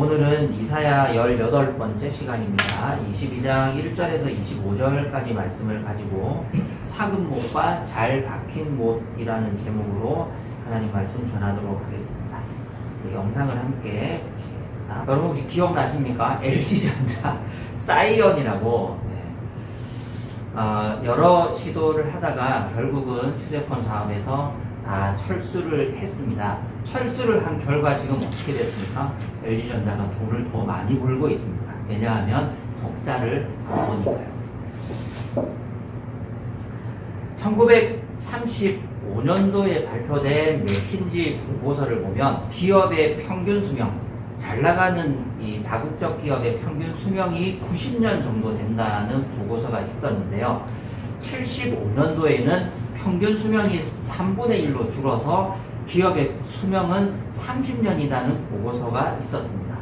오늘은 이사야 18번째 시간입니다. 22장 1절에서 25절까지 말씀을 가지고 사근 못과 잘 박힌 못이라는 제목으로 하나님 말씀 전하도록 하겠습니다. 영상을 함께 보시겠습니다. 여러분 혹시 기억나십니까? LG전자 사이언이라고 여러 시도를 하다가 결국은 휴대폰 사업에서 다 철수를 했습니다. 철수를 한 결과 지금 어떻게 됐습니까? LG전자가 돈을 더 많이 벌고 있습니다. 왜냐하면 적자를 보니까요. 1935년도에 발표된 맥킨지 보고서를 보면 기업의 평균 수명, 잘 나가는 이 다국적 기업의 평균 수명이 90년 정도 된다는 보고서가 있었는데요. 75년도에는 평균 수명이 3분의 1로 줄어서 기업의 수명은 30년이라는 보고서가 있었습니다.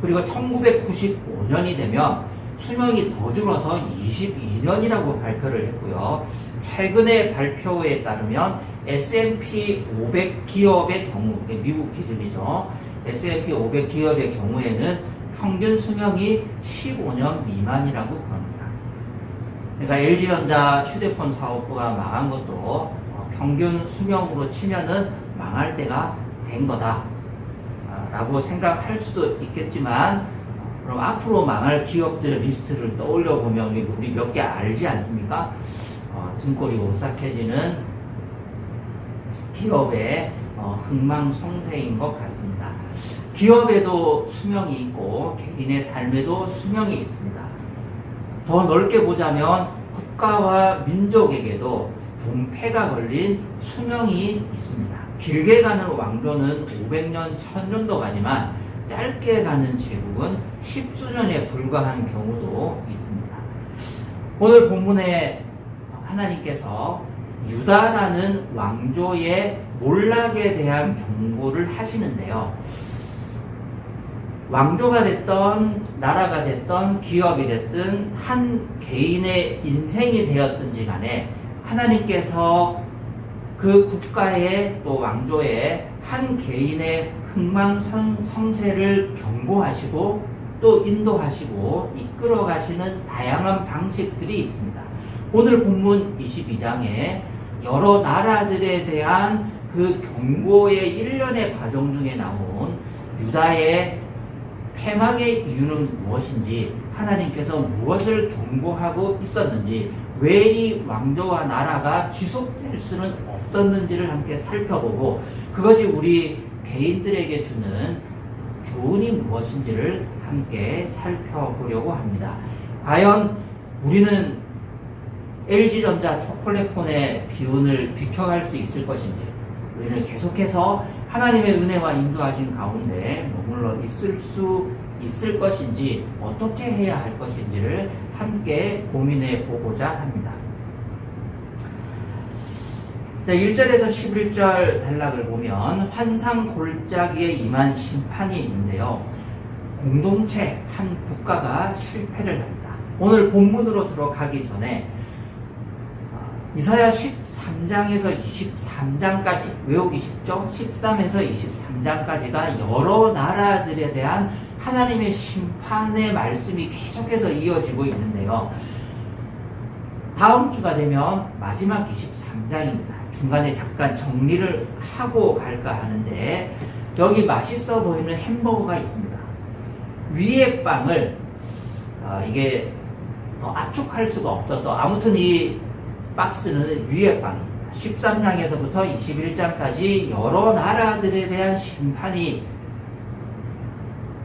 그리고 1995년이 되면 수명이 더 줄어서 22년이라고 발표를 했고요. 최근의 발표에 따르면 S&P 500 기업의 경우, 미국 기준이죠. S&P 500 기업의 경우에는 평균 수명이 15년 미만이라고 그럽니다. 그러니까 LG전자 휴대폰 사업부가 망한 것도 평균 수명으로 치면은 망할 때가 된 거다 라고 생각할 수도 있겠지만, 그럼 앞으로 망할 기업들의 리스트를 떠올려 보면 우리 몇 개 알지 않습니까? 등골이 오싹해지는 기업의 흥망성쇠인 것 같습니다. 기업에도 수명이 있고 개인의 삶에도 수명이 있습니다. 더 넓게 보자면 국가와 민족에게도 존폐가 걸린 수명이 있습니다. 길게 가는 왕조는 500년, 1000년도 가지만 짧게 가는 제국은 10수년에 불과한 경우도 있습니다. 오늘 본문에 하나님께서 유다라는 왕조의 몰락에 대한 경고를 하시는데요. 왕조가 됐던 나라가 됐던 기업이 됐든 한 개인의 인생이 되었든지 간에 하나님께서 그 국가의 또 왕조의 한 개인의 흥망성쇠를 경고하시고 또 인도하시고 이끌어 가시는 다양한 방식들이 있습니다. 오늘 본문 22장에 여러 나라들에 대한 그 경고의 일련의 과정 중에 나온 유다의 패망의 이유는 무엇인지, 하나님께서 무엇을 경고하고 있었는지, 왜 이 왕조와 나라가 지속될 수는 없었는지를 함께 살펴보고, 그것이 우리 개인들에게 주는 교훈이 무엇인지를 함께 살펴보려고 합니다. 과연 우리는 LG전자 초콜릿폰의 비운을 비켜갈 수 있을 것인지, 우리는 계속해서 하나님의 은혜와 인도하신 가운데 머물러 있을 수 있을 것인지, 어떻게 해야 할 것인지를 함께 고민해 보고자 합니다. 자, 1절에서 11절 단락을 보면 환상 골짜기에 임한 심판이 있는데요. 공동체, 한 국가가 실패를 합니다. 오늘 본문으로 들어가기 전에 이사야 13장에서 23장까지 외우기 쉽죠? 13에서 23장까지가 여러 나라들에 대한 하나님의 심판의 말씀이 계속해서 이어지고 있는데요. 다음 주가 되면 마지막 23장입니다. 중간에 잠깐 정리를 하고 갈까 하는데, 여기 맛있어 보이는 햄버거가 있습니다. 위의 빵을 이게 더 압축할 수가 없어서 아무튼 이 박스는 위의 빵입니다. 13장에서부터 21장까지 여러 나라들에 대한 심판이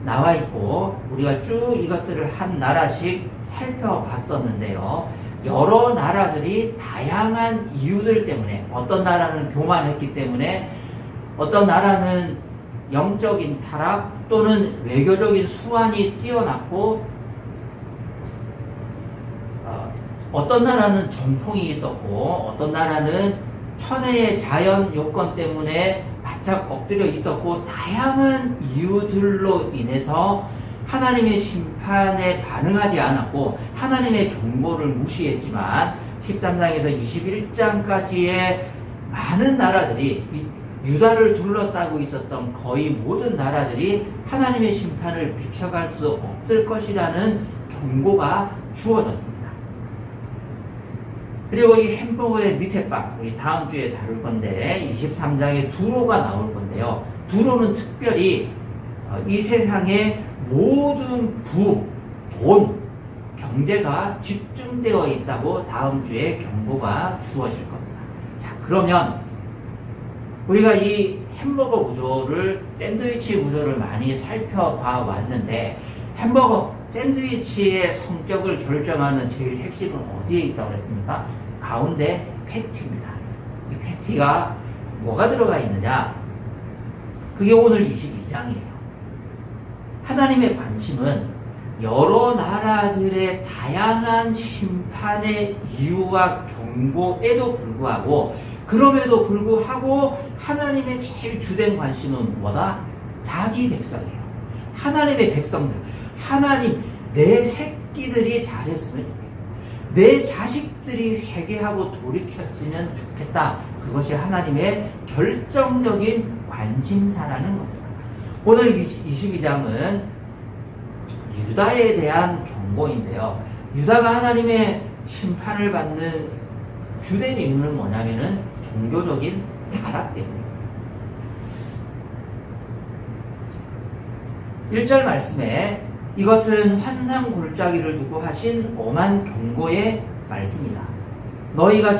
나와 있고, 우리가 쭉 이것들을 한 나라씩 살펴봤었는데요. 여러 나라들이 다양한 이유들 때문에, 어떤 나라는 교만했기 때문에, 어떤 나라는 영적인 타락 또는 외교적인 수완이 뛰어났고, 어떤 나라는 전통이 있었고, 어떤 나라는 천혜의 자연 요건 때문에 바짝 엎드려 있었고, 다양한 이유들로 인해서 하나님의 심판에 반응하지 않았고 하나님의 경고를 무시했지만, 13장에서 21장까지의 많은 나라들이 유다를 둘러싸고 있었던 거의 모든 나라들이 하나님의 심판을 비켜갈 수 없을 것이라는 경고가 주어졌습니다. 그리고 이 햄버거의 밑에 박, 우리 다음 주에 다룰 건데 23장에 두로가 나올 건데요. 두로는 특별히 이 세상의 모든 부, 돈, 경제가 집중되어 있다고 다음 주에 경고가 주어질 겁니다. 자, 그러면 우리가 이 햄버거 구조를, 샌드위치 구조를 많이 살펴봐 왔는데 햄버거, 샌드위치의 성격을 결정하는 제일 핵심은 어디에 있다고 그랬습니까? 가운데 패티입니다. 이 패티가 뭐가 들어가 있느냐? 그게 오늘 22장이에요. 하나님의 관심은 여러 나라들의 다양한 심판의 이유와 경고에도 불구하고, 그럼에도 불구하고 하나님의 제일 주된 관심은 뭐다? 자기 백성이에요. 하나님의 백성들. 하나님, 내 새끼들이 잘했으면 좋겠다. 내 자식들이 회개하고 돌이켰으면 좋겠다. 그것이 하나님의 결정적인 관심사라는 겁니다. 오늘 22장은 유다에 대한 경고인데요. 유다가 하나님의 심판을 받는 주된 이유는 뭐냐면은 종교적인 타락 때문입니다. 1절 말씀에 이것은 환상 골짜기를 두고 하신 엄한 경고의 말씀이다. 너희가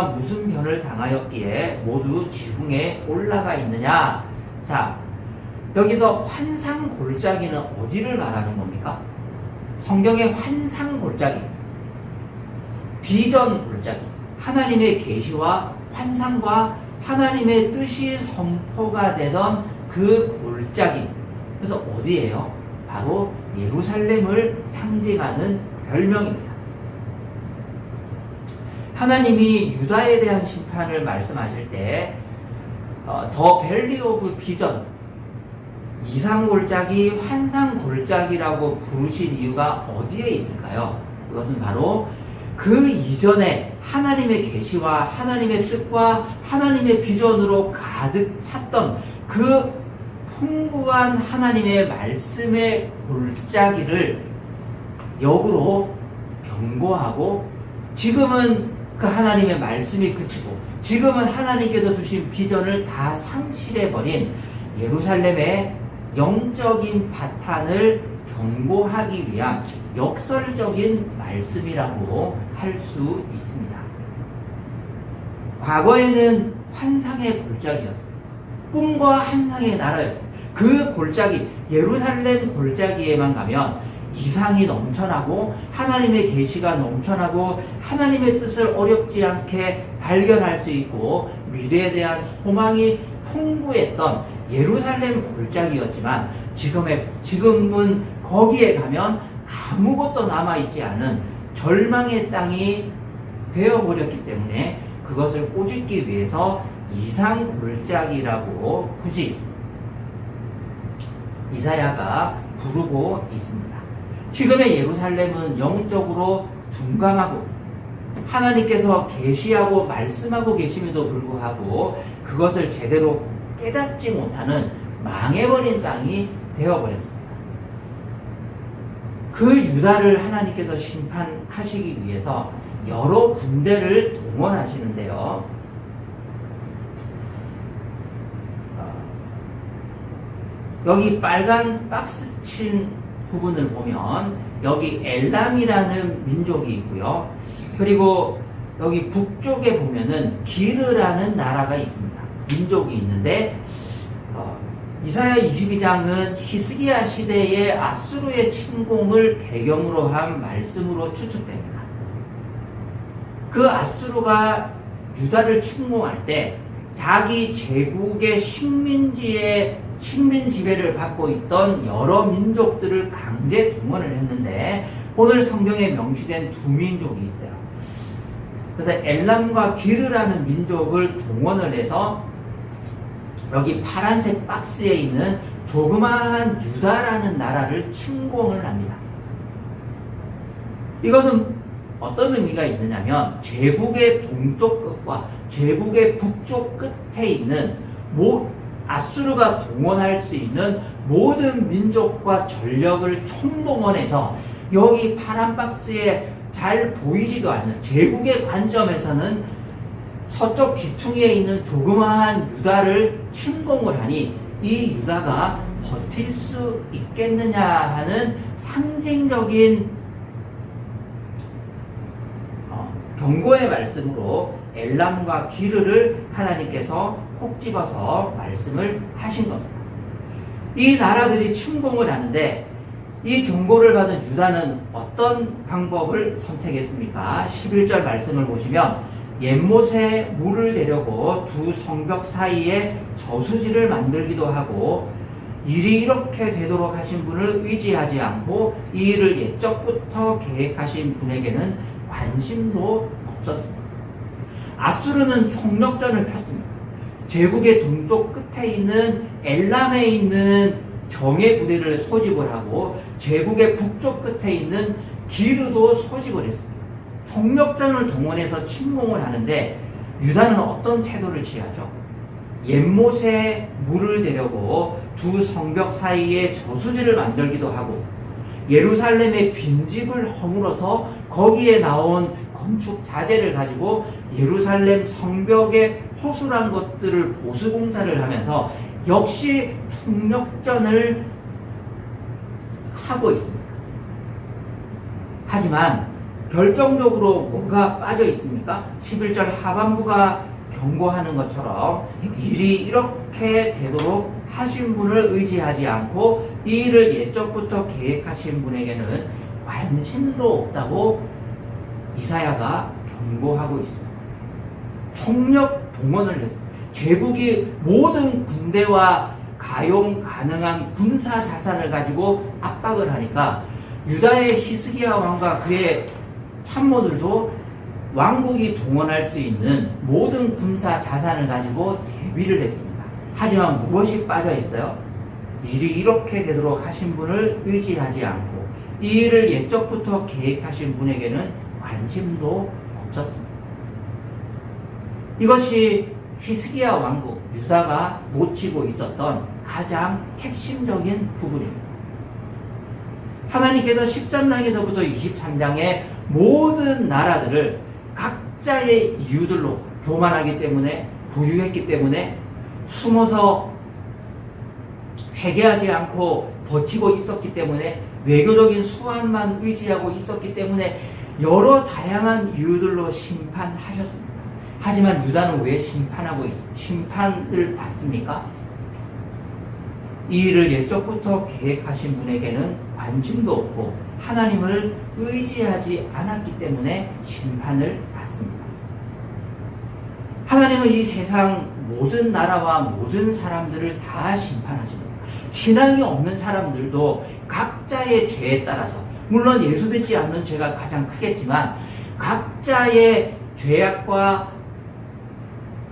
무슨 변을 당하였기에 모두 지붕에 올라가 있느냐? 자, 여기서 환상 골짜기는 어디를 말하는 겁니까? 성경의 환상 골짜기, 비전 골짜기, 하나님의 계시와 환상과 하나님의 뜻이 선포가 되던 그 골짜기. 그래서 어디예요? 바로 예루살렘을 상징하는 별명입니다. 하나님이 유다에 대한 심판을 말씀하실 때 더 밸리 오브 비전, 이상 골짜기, 환상 골짜기라고 부르신 이유가 어디에 있을까요? 그것은 바로 그 이전에 하나님의 계시와 하나님의 뜻과 하나님의 비전으로 가득 찼던 그 풍부한 하나님의 말씀의 골짜기를 역으로 경고하고, 지금은 그 하나님의 말씀이 그치고 지금은 하나님께서 주신 비전을 다 상실해버린 예루살렘의 영적인 바탕을 경고하기 위한 역설적인 말씀이라고 할 수 있습니다. 과거에는 환상의 골짜기였습니다. 꿈과 환상의 나라였습니다. 그 골짜기, 예루살렘 골짜기에만 가면 이상이 넘쳐나고 하나님의 계시가 넘쳐나고 하나님의 뜻을 어렵지 않게 발견할 수 있고 미래에 대한 소망이 풍부했던 예루살렘 골짜기였지만, 지금은 거기에 가면 아무것도 남아있지 않은 절망의 땅이 되어버렸기 때문에 그것을 꼬집기 위해서 이상 골짜기라고 굳이 이사야가 부르고 있습니다. 지금의 예루살렘은 영적으로 둔감하고 하나님께서 계시하고 말씀하고 계심에도 불구하고 그것을 제대로 깨닫지 못하는 망해버린 땅이 되어버렸습니다. 그 유다를 하나님께서 심판하시기 위해서 여러 군대를 동원하시는데요. 여기 빨간 박스 친 부분을 보면 여기 엘람이라는 민족이 있고요. 그리고 여기 북쪽에 보면은 기르라는 나라가 있습니다. 민족이 있는데 이사야 22장은 히스기야 시대의 아수르의 침공을 배경으로 한 말씀으로 추측됩니다. 그 아수르가 유다를 침공할 때 자기 제국의 식민 지배를 받고 있던 여러 민족들을 강제 동원을 했는데 오늘 성경에 명시된 두 민족이 있어요. 그래서 엘람과 기르라는 민족을 동원을 해서 여기 파란색 박스에 있는 조그마한 유다라는 나라를 침공을 합니다. 이것은 어떤 의미가 있느냐면 제국의 동쪽 끝과 제국의 북쪽 끝에 있는 아수르가 동원할 수 있는 모든 민족과 전력을 총동원해서 여기 파란 박스에 잘 보이지도 않는 제국의 관점에서는 서쪽 귀퉁이에 있는 조그마한 유다를 침공을 하니 이 유다가 버틸 수 있겠느냐 하는 상징적인 경고의 말씀으로 엘람과 기르를 하나님께서 콕 집어서 말씀을 하신 겁니다. 이 나라들이 침공을 하는데 이 경고를 받은 유다는 어떤 방법을 선택했습니까? 11절 말씀을 보시면 연못에 물을 대려고 두 성벽 사이에 저수지를 만들기도 하고 일이 이렇게 되도록 하신 분을 의지하지 않고 이 일을 옛적부터 계획하신 분에게는 관심도 없었습니다. 아수르는 총력전을 폈습니다. 제국의 동쪽 끝에 있는 엘람에 있는 정예 부대를 소집을 하고 제국의 북쪽 끝에 있는 기르도 소집을 했습니다. 총력전을 동원해서 침공을 하는데 유다는 어떤 태도를 취하죠? 연못에 물을 대려고 두 성벽 사이에 저수지를 만들기도 하고 예루살렘의 빈집을 허물어서 거기에 나온 건축 자재를 가지고 예루살렘 성벽에 허술한 것들을 보수 공사를 하면서 역시 총력전을 하고 있습니다. 하지만 결정적으로 뭐가 빠져 있습니까? 11절 하반부가 경고하는 것처럼 일이 이렇게 되도록 하신 분을 의지하지 않고 이 일을 옛적부터 계획하신 분에게는 관심도 없다고 이사야가 경고하고 있습니다. 총력 동원을 했습니다. 제국이 모든 군대와 가용 가능한 군사 자산을 가지고 압박을 하니까 유다의 히스기야 왕과 그의 참모들도 왕국이 동원할 수 있는 모든 군사 자산을 가지고 대비를 했습니다. 하지만 무엇이 빠져 있어요? 일이 이렇게 되도록 하신 분을 의지하지 않고 이 일을 옛적부터 계획하신 분에게는 관심도 없었습니다. 이것이 히스기야 왕국 유다가 놓치고 있었던 가장 핵심적인 부분입니다. 하나님께서 13장에서부터 23장에 모든 나라들을 각자의 이유들로 교만하기 때문에 부유했기 때문에 숨어서 회개하지 않고 버티고 있었기 때문에 외교적인 수완만 의지하고 있었기 때문에 여러 다양한 이유들로 심판하셨습니다. 하지만 유다는 왜 심판을 받습니까? 이 일을 옛적부터 계획하신 분에게는 관심도 없고 하나님을 의지하지 않았기 때문에 심판을 받습니다. 하나님은 이 세상 모든 나라와 모든 사람들을 다 심판하십니다. 신앙이 없는 사람들도 각자의 죄에 따라서 물론 예수 믿지 않는 죄가 가장 크겠지만 각자의 죄악과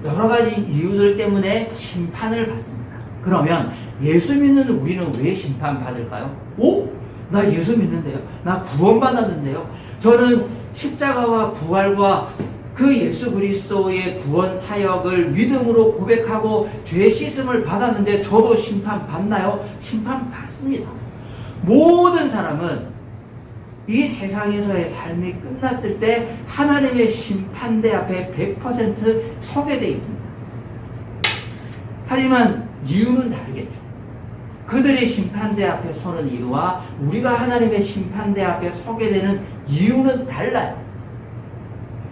여러 가지 이유들 때문에 심판을 받습니다. 그러면 예수 믿는 우리는 왜 심판받을까요? 오? 나 예수 믿는데요. 나 구원받았는데요. 저는 십자가와 부활과 그 예수 그리스도의 구원 사역을 믿음으로 고백하고 죄 씻음을 받았는데 저도 심판받나요? 심판받습니다. 모든 사람은 이 세상에서의 삶이 끝났을 때 하나님의 심판대 앞에 100% 서게 돼 있습니다. 하지만 이유는 다르겠죠. 그들이 심판대 앞에 서는 이유와 우리가 하나님의 심판대 앞에 서게 되는 이유는 달라요.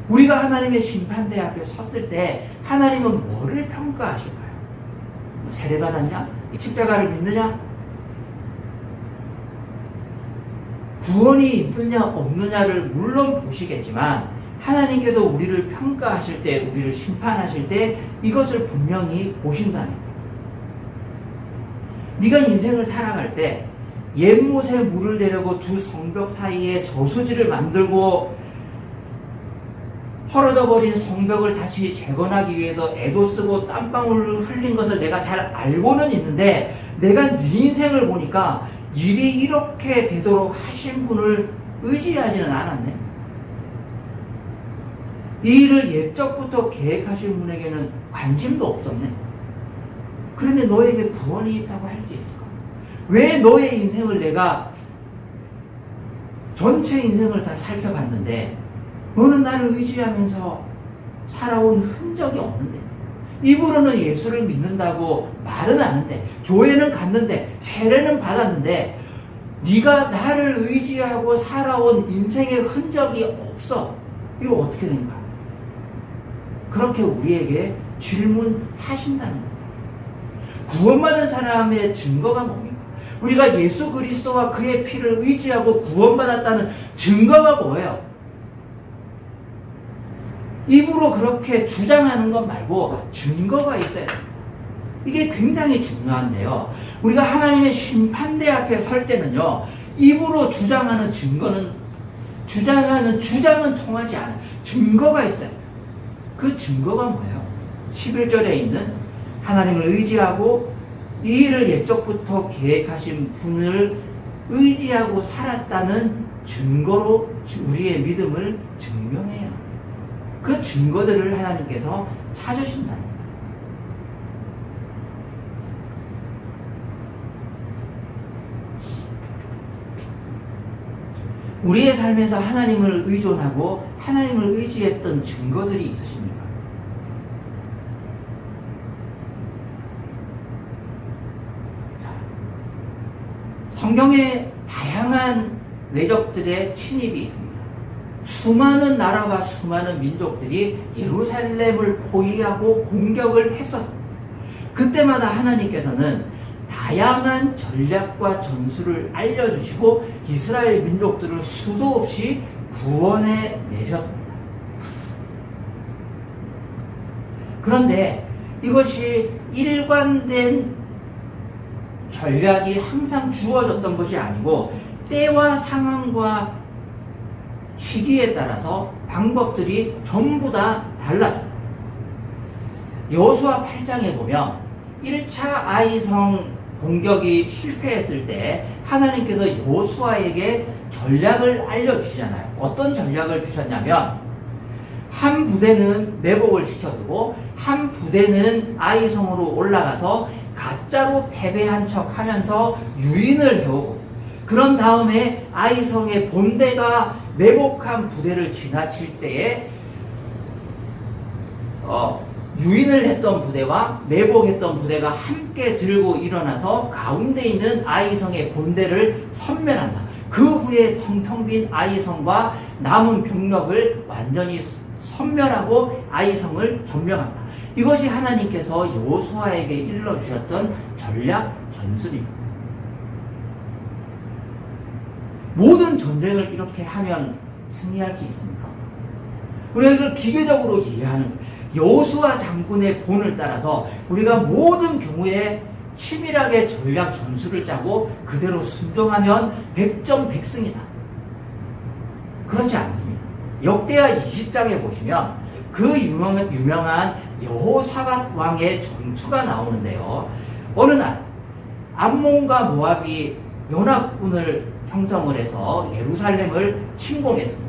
우리가 하나님의 심판대 앞에 섰을 때 하나님은 뭐를 평가하실까요? 세례받았냐? 십자가를 믿느냐? 구원이 있느냐 없느냐를 물론 보시겠지만 하나님께서 우리를 평가하실 때, 우리를 심판하실 때 이것을 분명히 보신다는 네가 인생을 살아갈 때 연못에 물을 내려고 두 성벽 사이에 저수지를 만들고 헐어져 버린 성벽을 다시 재건하기 위해서 애도 쓰고 땀방울을 흘린 것을 내가 잘 알고는 있는데 내가 네 인생을 보니까 일이 이렇게 되도록 하신 분을 의지하지는 않았네. 이 일을 옛적부터 계획하신 분에게는 관심도 없었네. 그런데 너에게 구원이 있다고 할 수 있을까? 왜 너의 인생을 내가 전체 인생을 다 살펴봤는데 너는 나를 의지하면서 살아온 흔적이 없는데, 입으로는 예수를 믿는다고 말은 하는데, 교회는 갔는데, 세례는 받았는데 네가 나를 의지하고 살아온 인생의 흔적이 없어. 이거 어떻게 된 거야? 그렇게 우리에게 질문하신다는 거예요. 구원받은 사람의 증거가 뭡니까? 우리가 예수 그리스도와 그의 피를 의지하고 구원받았다는 증거가 뭐예요? 입으로 그렇게 주장하는 것 말고 증거가 있어야 됩니다. 이게 굉장히 중요한데요. 우리가 하나님의 심판대 앞에 설 때는요, 입으로 주장하는 주장은 통하지 않아요. 증거가 있어요. 그 증거가 뭐예요? 11절에 있는 하나님을 의지하고 이 일을 옛적부터 계획하신 분을 의지하고 살았다는 증거로 우리의 믿음을 증명해요. 그 증거들을 하나님께서 찾으신다는 거예요. 우리의 삶에서 하나님을 의존하고 하나님을 의지했던 증거들이 있으십니까? 자, 성경에 다양한 외적들의 침입이 있습니다. 수많은 나라와 수많은 민족들이 예루살렘을 포위하고 공격을 했었습니다. 그때마다 하나님께서는 다양한 전략과 전술을 알려주시고 이스라엘 민족들을 수도 없이 구원해 내셨습니다. 그런데 이것이 일관된 전략이 항상 주어졌던 것이 아니고 때와 상황과 시기에 따라서 방법들이 전부 다 달랐습니다. 여호수아 8장에 보면 1차 아이성 공격이 실패했을 때 하나님께서 여호수아에게 전략을 알려주시잖아요. 어떤 전략을 주셨냐면 한 부대는 매복을 시켜두고 한 부대는 아이성으로 올라가서 가짜로 패배한 척 하면서 유인을 해오고, 그런 다음에 아이성의 본대가 매복한 부대를 지나칠 때에 유인을 했던 부대와 매복했던 부대가 함께 들고 일어나서 가운데 있는 아이성의 본대를 섬멸한다. 그 후에 텅텅 빈 아이성과 남은 병력을 완전히 섬멸하고 아이성을 점령한다. 이것이 하나님께서 여호수아에게 일러주셨던 전략 전술입니다. 모든 전쟁을 이렇게 하면 승리할 수 있습니까? 우리가 이걸 기계적으로 이해하는, 여호수아 장군의 본을 따라서 우리가 모든 경우에 치밀하게 전략 전술을 짜고 그대로 순종하면 100점 100승이다. 그렇지 않습니다. 역대하 20장에 보시면 그 유명한 여호사밧 왕의 전투가 나오는데요. 어느 날 암몬과 모압이 연합군을 형성을 해서 예루살렘을 침공했습니다.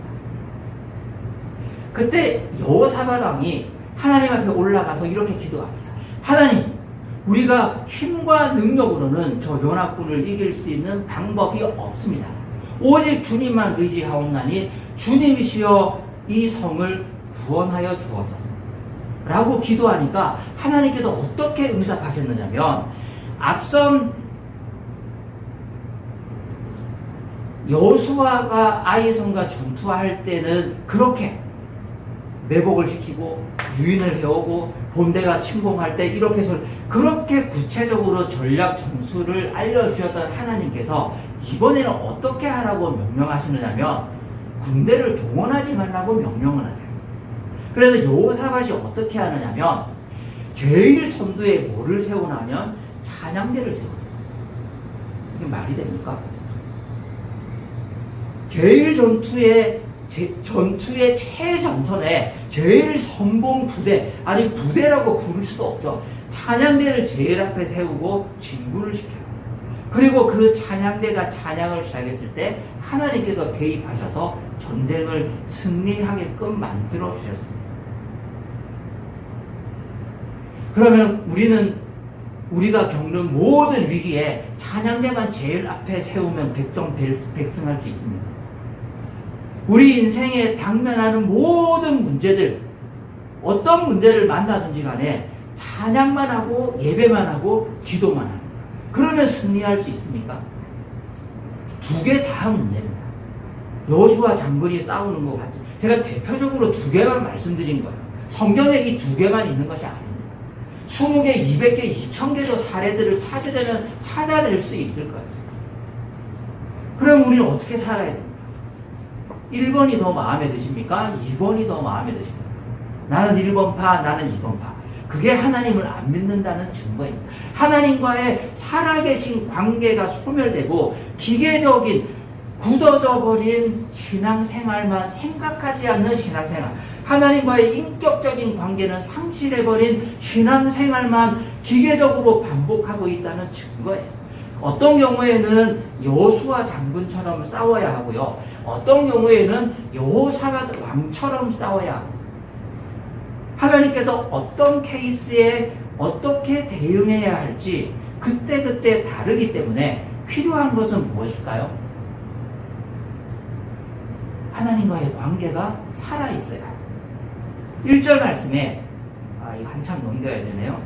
그때 여호사밧 왕이 하나님 앞에 올라가서 이렇게 기도합니다. 하나님, 우리가 힘과 능력으로는 저 연합군을 이길 수 있는 방법이 없습니다. 오직 주님만 의지하옵나니 주님이시여 이 성을 구원하여 주옵소서 라고 기도하니까 하나님께서 어떻게 응답하셨느냐면, 앞선 여호수아가 아이성과 전투할 때는 그렇게 매복을 시키고 유인을 해오고 본대가 침공할 때 이렇게 해서 그렇게 구체적으로 전략 전술을 알려주셨던 하나님께서 이번에는 어떻게 하라고 명령하시느냐면 군대를 동원하지 말라고 명령을 하세요. 그래서 여호사밧이 어떻게 하느냐면 제일 선두에 뭐를 세우냐면 찬양대를 세워요. 이게 말이 됩니까? 제일 전투의 최전선에 제일 선봉 부대, 아니 부대라고 부를 수도 없죠. 찬양대를 제일 앞에 세우고 진군을 시켜요. 그리고 그 찬양대가 찬양을 시작했을 때 하나님께서 개입하셔서 전쟁을 승리하게끔 만들어 주셨습니다. 그러면 우리가 겪는 모든 위기에 찬양대만 제일 앞에 세우면 백승할 수 있습니다. 우리 인생에 당면하는 모든 문제들, 어떤 문제를 만나든지 간에 찬양만 하고 예배만 하고 기도만 합니다. 그러면 승리할 수 있습니까? 두 개 다 문제입니다. 여호수아 장군이 싸우는 것 같죠. 제가 대표적으로 두 개만 말씀드린 거예요. 성경에 이 두 개만 있는 것이 아닙니다. 20개, 200개, 2000개도 사례들을 찾아낼 수 있을 거예요. 그럼 우리는 어떻게 살아야 됩니까? 1번이 더 마음에 드십니까? 2번이 더 마음에 드십니까? 나는 1번파, 나는 2번파. 그게 하나님을 안 믿는다는 증거입니다. 하나님과의 살아계신 관계가 소멸되고 기계적인 굳어져 버린 신앙생활만 생각하지 않는 신앙생활, 하나님과의 인격적인 관계는 상실해버린 신앙생활만 기계적으로 반복하고 있다는 증거예요. 어떤 경우에는 여호수아 장군처럼 싸워야 하고요, 어떤 경우에는 여호사밧 왕처럼 싸워야 하고, 하나님께서 어떤 케이스에 어떻게 대응해야 할지 그때그때 다르기 때문에 필요한 것은 무엇일까요? 하나님과의 관계가 살아있어야 합니다. 1절 말씀에, 이거 한참 넘겨야 되네요.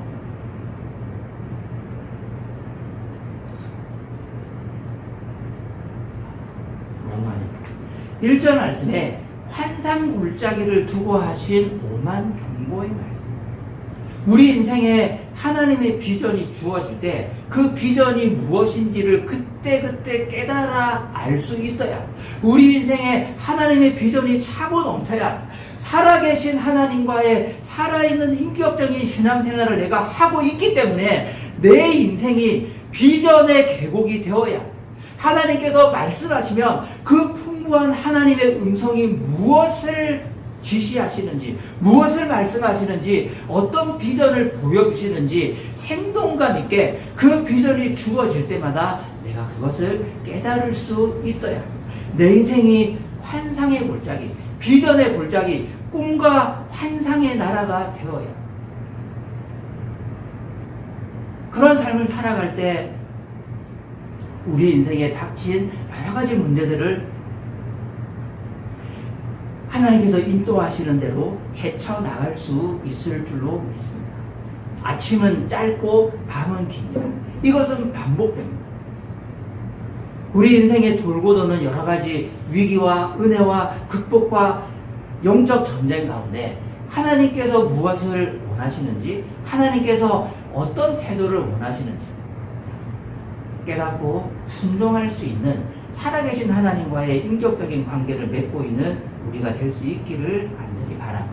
너무 많이. 1절 말씀에 환상 골짜기를 두고 하신 오만 경고의 말씀. 우리 인생에 하나님의 비전이 주어질 때 그 비전이 무엇인지를 그때그때 깨달아 알 수 있어야, 우리 인생에 하나님의 비전이 차고 넘쳐야, 살아계신 하나님과의 살아있는 인격적인 신앙생활을 내가 하고 있기 때문에 내 인생이 비전의 계곡이 되어야, 하나님께서 말씀하시면 그 풍부한 하나님의 음성이 무엇을 지시하시는지, 무엇을 말씀하시는지, 어떤 비전을 보여주시는지 생동감 있게 그 비전이 주어질 때마다 내가 그것을 깨달을 수 있어야, 내 인생이 환상의 골짜기, 비전의 골짜기, 꿈과 환상의 나라가 되어야, 그런 삶을 살아갈 때 우리 인생에 닥친 여러 가지 문제들을 하나님께서 인도하시는 대로 헤쳐나갈 수 있을 줄로 믿습니다. 아침은 짧고 밤은 깁니다. 이것은 반복됩니다. 우리 인생에 돌고 도는 여러 가지 위기와 은혜와 극복과 영적 전쟁 가운데 하나님께서 무엇을 원하시는지, 하나님께서 어떤 태도를 원하시는지 깨닫고 순종할 수 있는 살아계신 하나님과의 인격적인 관계를 맺고 있는 우리가 될 수 있기를 간절히 바랍니다.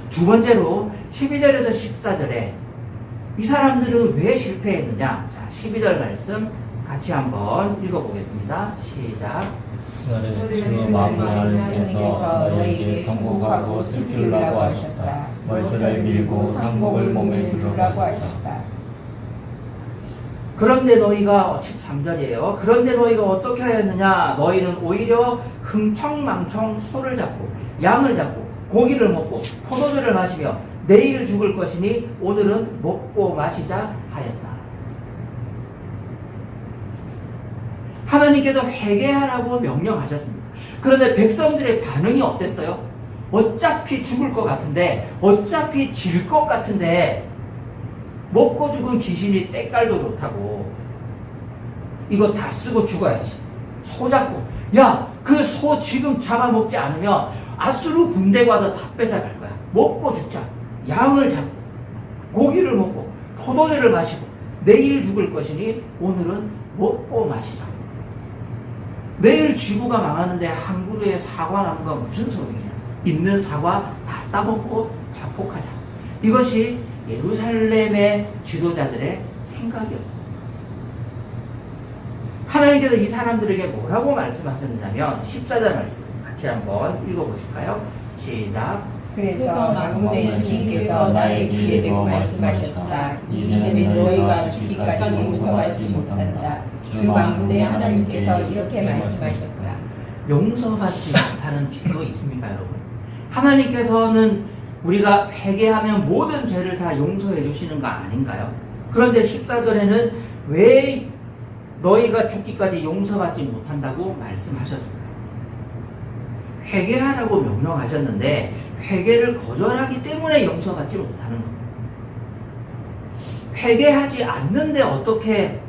두 번째로 12절에서 14절에 이 사람들은 왜 실패했느냐? 자, 12절 말씀 같이 한번 읽어보겠습니다. 시작. 그 마음의 하나님께서 너희에게 통곡하고 슬피우라고 하셨다. 멀들을 밀고 상복을 몸에 두르라고 하셨다. 그런데 너희가 13절이에요. 그런데 너희가 어떻게 하였느냐? 너희는 오히려 흥청망청 소를 잡고 양을 잡고 고기를 먹고 포도주를 마시며 내일 죽을 것이니 오늘은 먹고 마시자 하였다. 하나님께서 회개하라고 명령하셨습니다. 그런데 백성들의 반응이 어땠어요? 어차피 죽을 것 같은데, 어차피 질 것 같은데 먹고 죽은 귀신이 때깔도 좋다고 이거 다 쓰고 죽어야지. 소 잡고, 야, 그 소 지금 잡아먹지 않으면 아수르 군대가 와서 다 뺏어갈 거야. 먹고 죽자. 양을 잡고 고기를 먹고 포도주를 마시고 내일 죽을 것이니 오늘은 먹고 마시자. 내일 지구가 망하는데 한 그루의 사과나무가 무슨 소용이야. 있는 사과 다 따먹고 자폭하자. 이것이 예루살렘의 지도자들의 생각이었습니다. 하나님께서 이 사람들에게 뭐라고 말씀하셨냐면 14절 말씀 같이 한번 읽어보실까요? 시작. 그래서 만군의 주님께서 나의 귀에 대고 말씀하셨다. 이제는 너희가 죽기까지 용서받지 못한다. 주 만군의 하나님께서 이렇게 말씀하셨다. 용서받지 못하는 죄도 있습니까, 여러분? 하나님께서는 우리가 회개하면 모든 죄를 다 용서해 주시는 거 아닌가요? 그런데 14절에는 왜 너희가 죽기까지 용서받지 못한다고 말씀하셨을까요? 회개하라고 명령하셨는데 회개를 거절하기 때문에 용서받지 못하는 겁니다. 회개하지 않는데 어떻게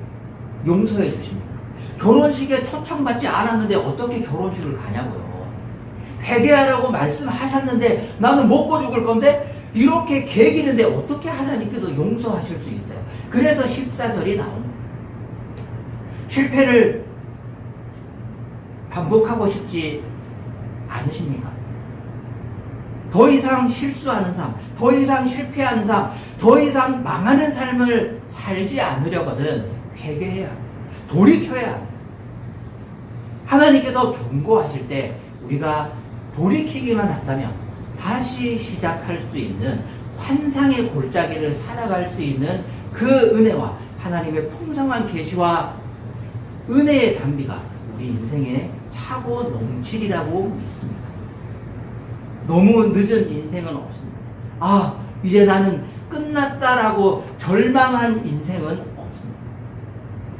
용서해 주십니까? 결혼식에 초청받지 않았는데 어떻게 결혼식을 가냐고요. 회개하라고 말씀하셨는데 나는 먹고 죽을 건데 이렇게 개기는데 어떻게 하나님께서 용서하실 수 있어요? 그래서 14절이 나옵니다. 실패를 반복하고 싶지 않으십니까? 더 이상 실수하는 삶, 더 이상 실패하는 삶, 더 이상 망하는 삶을 살지 않으려거든 회개해야 합니다. 돌이켜야 합니다. 하나님께서 경고하실 때 우리가 돌이키기만 한다면 다시 시작할 수 있는 환상의 골짜기를 살아갈 수 있는 그 은혜와 하나님의 풍성한 계시와 은혜의 담비가 우리 인생에 차고 넘치리라고 믿습니다. 너무 늦은 인생은 없습니다. 아, 이제 나는 끝났다라고 절망한 인생은 없습니다.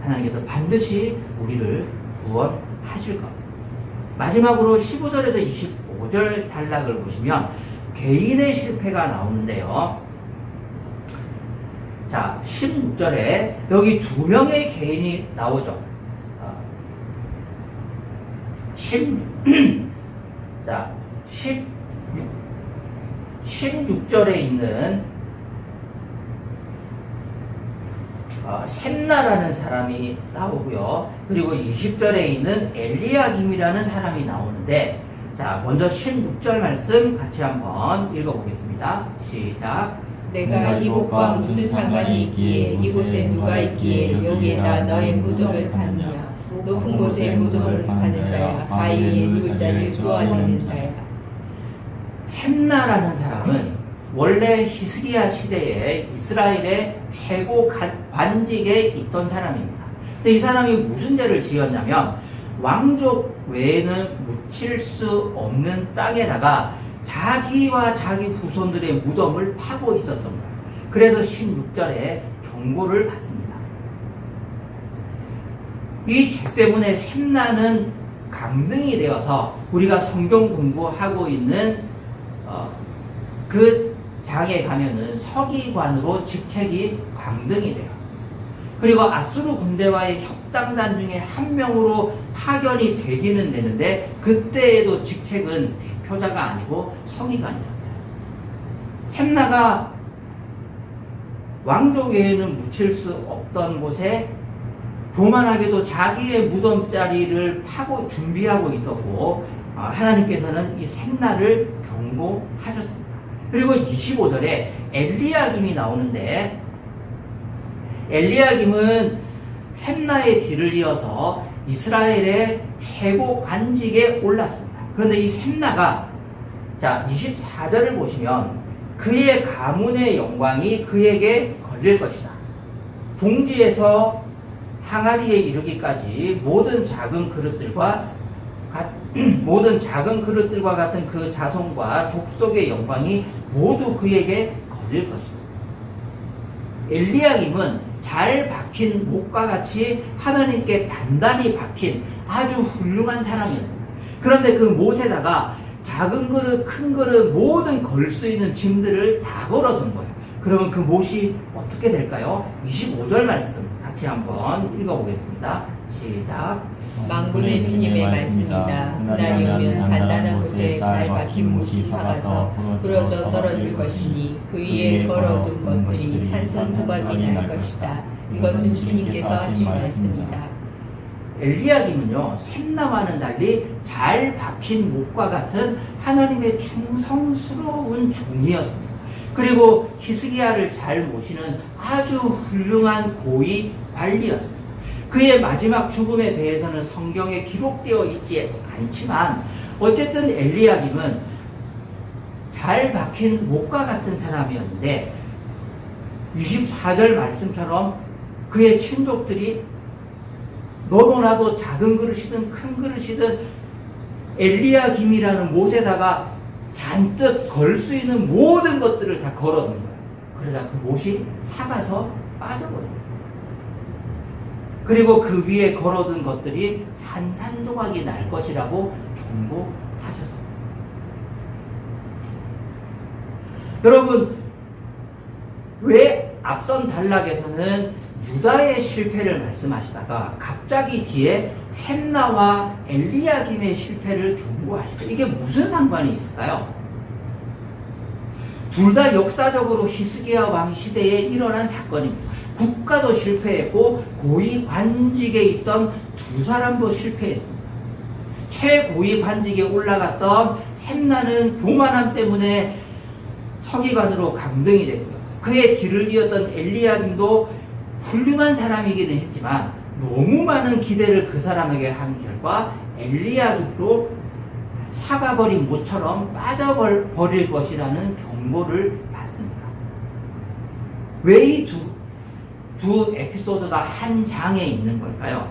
하나님께서 반드시 우리를 구원하실 겁니다. 마지막으로 15절에서 25절 단락을 보시면 개인의 실패가 나오는데요. 자, 16절에 여기 두 명의 개인이 나오죠. 16절에 있는 셈나라는 사람이 나오고요. 그리고 20절에 있는 엘리야김이라는 사람이 나오는데, 자, 먼저 16절 말씀 같이 한번 읽어보겠습니다. 시작. 내가 이곳과 무슨 상관이 있기에 이곳에 누가 있기에 여기에다 너의 무덤을 파느냐. 높은 곳에 무덤을 파는 자야 바위에 누울 자를 좋아하는 자야. 셈나라는 사람은 원래 히스기야 시대에 이스라엘의 최고 관직에 있던 사람입니다. 근데 이 사람이 무슨 죄를 지었냐면 왕족 외에는 묻힐 수 없는 땅에다가 자기와 자기 후손들의 무덤을 파고 있었던 거예요. 그래서 16절에 경고를 받습니다. 이 죄 때문에 셈나는 강등이 되어서 우리가 성경 공부하고 있는 그 장에 가면은 서기관으로 직책이 강등이 돼요. 그리고 아수르 군대와의 협당단 중에 한 명으로 파견이 되기는 되는데 그때에도 직책은 대표자가 아니고 서기관이었어요. 셈나가 왕족 외에는 묻힐 수 없던 곳에 교만하게도 자기의 무덤 자리를 파고 준비하고 있었고 하나님께서는 이 셈나를 경고하셨습니다. 그리고 25절에 엘리야김이 나오는데 엘리야김은 셈나의 뒤를 이어서 이스라엘의 최고 관직에 올랐습니다. 그런데 이 셈나가 자 24절을 보시면 그의 가문의 영광이 그에게 걸릴 것이다. 종지에서 항아리에 이르기까지 모든 작은 그릇들과 같은 그 자손과 족속의 영광이 모두 그에게 걸릴 것이다. 엘리야김은 잘 박힌 목과 같이 하나님께 단단히 박힌 아주 훌륭한 사람이었습니다. 그런데 그 못에다가 작은 그릇, 큰 그릇 모든 걸 수 있는 짐들을 다 걸어둔 거예요. 그러면 그 못이 어떻게 될까요? 25절 말씀 같이 한번 읽어보겠습니다. 시작. 만군의 주님의 말씀이다. 그날이 오면 단단한 곳에 잘 박힌 못이 삭아서 부러져 떨어질 것이니 그 위에 걸어둔 것들이 산산수박이 날 것이다. 이것은 주님께서 하신 말씀이다. 엘리야김은요 셈나와는 달리 잘 박힌 목과 같은 하나님의 충성스러운 종이었습니다. 그리고 히스기야를 잘 모시는 아주 훌륭한 고위 관리였습니다. 그의 마지막 죽음에 대해서는 성경에 기록되어 있지 않지만 어쨌든 엘리야김은 잘 박힌 목과 같은 사람이었는데 24절 말씀처럼 그의 친족들이 너도 나도 작은 그릇이든 큰 그릇이든 엘리야김이라는 못에다가 잔뜩 걸 수 있는 모든 것들을 다 걸어둔 거예요. 그러다 그 못이 삭아서 빠져버려요. 그리고 그 위에 걸어둔 것들이 산산조각이 날 것이라고 경고하셨습니다. 여러분, 왜 앞선 단락에서는 유다의 실패를 말씀하시다가 갑자기 뒤에 셈나와 엘리야김의 실패를 경고하시죠? 이게 무슨 상관이 있을까요? 둘 다 역사적으로 히스기야 왕 시대에 일어난 사건입니다. 국가도 실패했고 고위 관직에 있던 두 사람도 실패했습니다. 최고위 관직에 올라갔던 셈나는 교만함 때문에 서기관으로 강등이 됐고요. 그의 뒤를 이었던 엘리야김도 훌륭한 사람이기는 했지만 너무 많은 기대를 그 사람에게 한 결과 엘리야김도 사가버린 모처럼 빠져버릴 것이라는 경고를 받습니다. 왜 이 두 에피소드가 한 장에 있는 걸까요?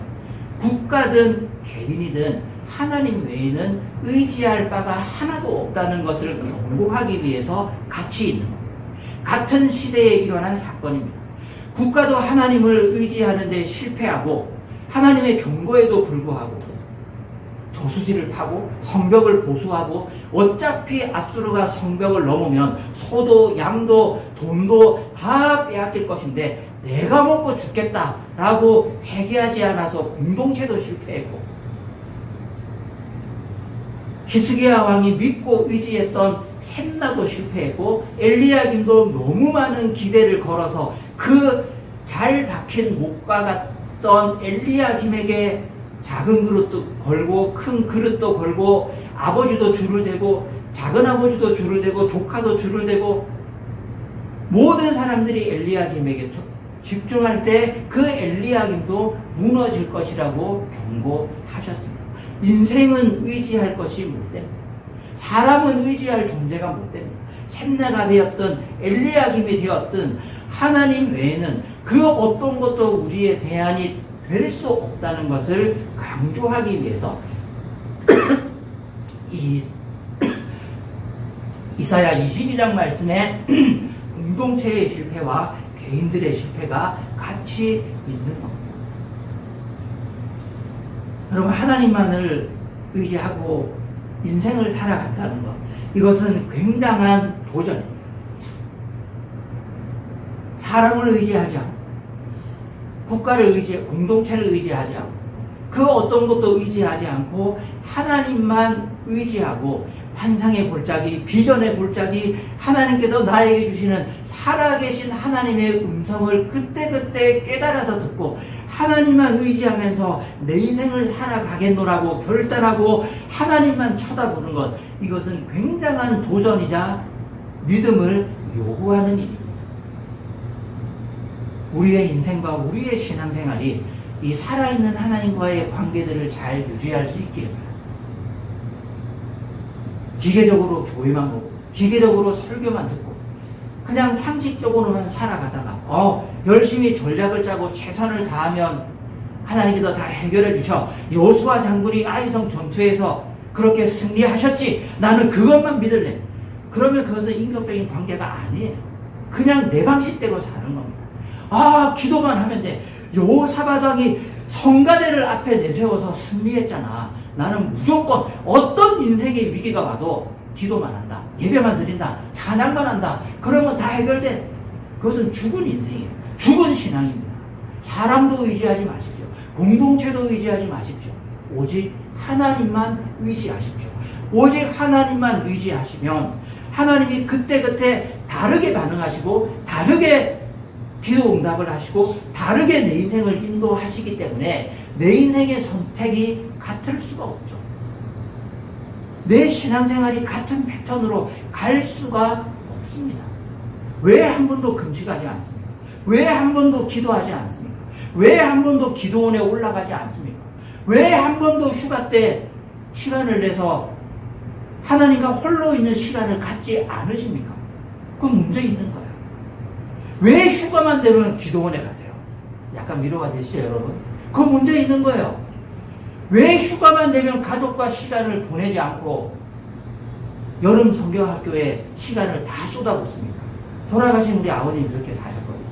국가든 개인이든 하나님 외에는 의지할 바가 하나도 없다는 것을 경고하기 위해서 같이 있는 겁니다. 같은 시대에 일어난 사건입니다. 국가도 하나님을 의지하는 데 실패하고 하나님의 경고에도 불구하고 저수지를 파고 성벽을 보수하고 어차피 앗수르가 성벽을 넘으면 소도 양도 돈도 다 빼앗길 것인데 내가 먹고 죽겠다라고 회개하지 않아서 공동체도 실패했고 히스기야 왕이 믿고 의지했던 셈나도 실패했고 엘리야김도 너무 많은 기대를 걸어서 그 잘 박힌 목과 같던 엘리야김에게 작은 그릇도 걸고 큰 그릇도 걸고 아버지도 줄을 대고 작은 아버지도 줄을 대고 조카도 줄을 대고 모든 사람들이 엘리야김에게 집중할 때 그 엘리야김도 무너질 것이라고 경고하셨습니다. 인생은 의지할 것이 못 됩니다. 사람은 의지할 존재가 못 됩니다. 셈나가 되었든 엘리야김이 되었든 하나님 외에는 그 어떤 것도 우리의 대안이 될 수 없다는 것을 강조하기 위해서 이사야 22장 말씀에 공동체의 실패와 개인들의 실패가 같이 있는 겁니다. 여러분, 하나님만을 의지하고 인생을 살아간다는 것, 이것은 굉장한 도전입니다. 사람을 의지하지 않고 국가를 공동체를 의지하지 않고 그 어떤 것도 의지하지 않고 하나님만 의지하고 환상의 골짜기, 비전의 골짜기, 하나님께서 나에게 주시는 살아계신 하나님의 음성을 그때그때 깨달아서 듣고 하나님만 의지하면서 내 인생을 살아가겠노라고 결단하고 하나님만 쳐다보는 것, 이것은 굉장한 도전이자 믿음을 요구하는 일입니다. 우리의 인생과 우리의 신앙생활이 이 살아있는 하나님과의 관계들을 잘 유지할 수 있기를 기계적으로 교회만 보고 기계적으로 설교만 듣고 그냥 상식적으로만 살아가다가 열심히 전략을 짜고 최선을 다하면 하나님께서 다 해결해 주셔. 여호수아 장군이 아이성 전투에서 그렇게 승리하셨지, 나는 그것만 믿을래. 그러면 그것은 인격적인 관계가 아니에요. 그냥 내 방식대로 사는 겁니다. 기도만 하면 돼. 여호사밧 왕이 성가대를 앞에 내세워서 승리했잖아. 나는 무조건 어떤 인생의 위기가 와도 기도만 한다, 예배만 드린다, 찬양만 한다. 그러면 다 해결돼. 그것은 죽은 인생이에요. 죽은 신앙입니다. 사람도 의지하지 마십시오. 공동체도 의지하지 마십시오. 오직 하나님만 의지하십시오. 오직 하나님만 의지하시면 하나님이 그때그때 다르게 반응하시고 다르게 기도 응답을 하시고 다르게 내 인생을 인도하시기 때문에 내 인생의 선택이 같을 수가 없죠. 내 신앙생활이 같은 패턴으로 갈 수가 없습니다. 왜 한 번도 금식하지 않습니까? 왜 한 번도 기도하지 않습니까? 왜 한 번도 기도원에 올라가지 않습니까? 왜 한 번도 휴가 때 시간을 내서 하나님과 홀로 있는 시간을 갖지 않으십니까? 그건 문제 있는 거예요. 왜 휴가만 되면 기도원에 가세요? 약간 위로가 되시죠, 여러분? 그건 문제 있는 거예요. 왜 휴가만 되면 가족과 시간을 보내지 않고 여름 성경학교에 시간을 다 쏟아붓습니까? 돌아가신 우리 아버님이 그렇게 사셨거든요.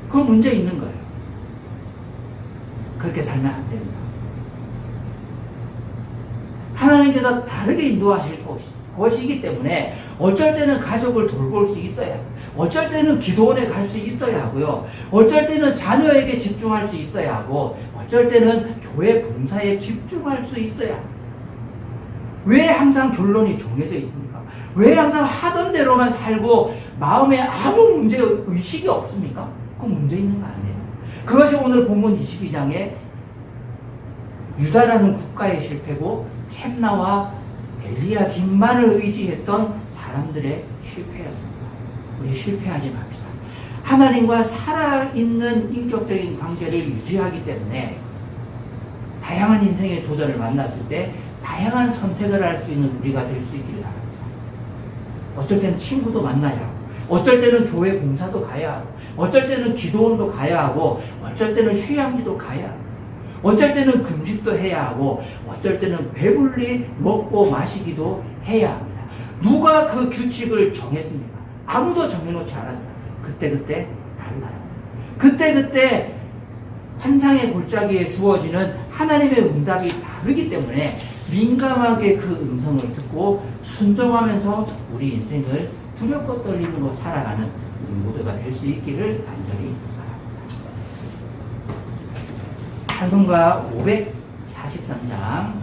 그건 문제 있는 거예요. 그렇게 살면 안 됩니다. 하나님께서 다르게 인도하실 것이기 때문에 어쩔 때는 가족을 돌볼 수 있어야 하고, 어쩔 때는 기도원에 갈 수 있어야 하고요. 어쩔 때는 자녀에게 집중할 수 있어야 하고, 어쩔 때는 교회 봉사에 집중할 수 있어야 합니다. 왜 항상 결론이 정해져 있습니까? 왜 항상 하던 대로만 살고 마음에 아무 문제 의식이 없습니까? 그 문제 있는 거 아니에요. 그것이 오늘 본문 22장에 유다라는 국가의 실패고 챔나와 엘리야김만을 의지했던 사람들의 실패였습니다. 우리 실패하지 맙시다. 하나님과 살아있는 인격적인 관계를 유지하기 때문에 다양한 인생의 도전을 만났을 때 다양한 선택을 할 수 있는 우리가 될 수 있기를 바랍니다. 어쩔 때는 친구도 만나야 하고, 어쩔 때는 교회 봉사도 가야 하고, 어쩔 때는 기도원도 가야 하고, 어쩔 때는 휴양지도 가야 하고, 어쩔 때는 금식도 해야 하고, 어쩔 때는 배불리 먹고 마시기도 해야 합니다. 누가 그 규칙을 정했습니까? 아무도 정해놓지 않았어요. 그때그때 달라요. 그때그때 환상의 골짜기에 주어지는 하나님의 응답이 다르기 때문에 민감하게 그 음성을 듣고 순종하면서 우리 인생을 두렵고 떨림으로 살아가는 우리 모두가 될 수 있기를 간절히 바랍니다. 찬송가 543장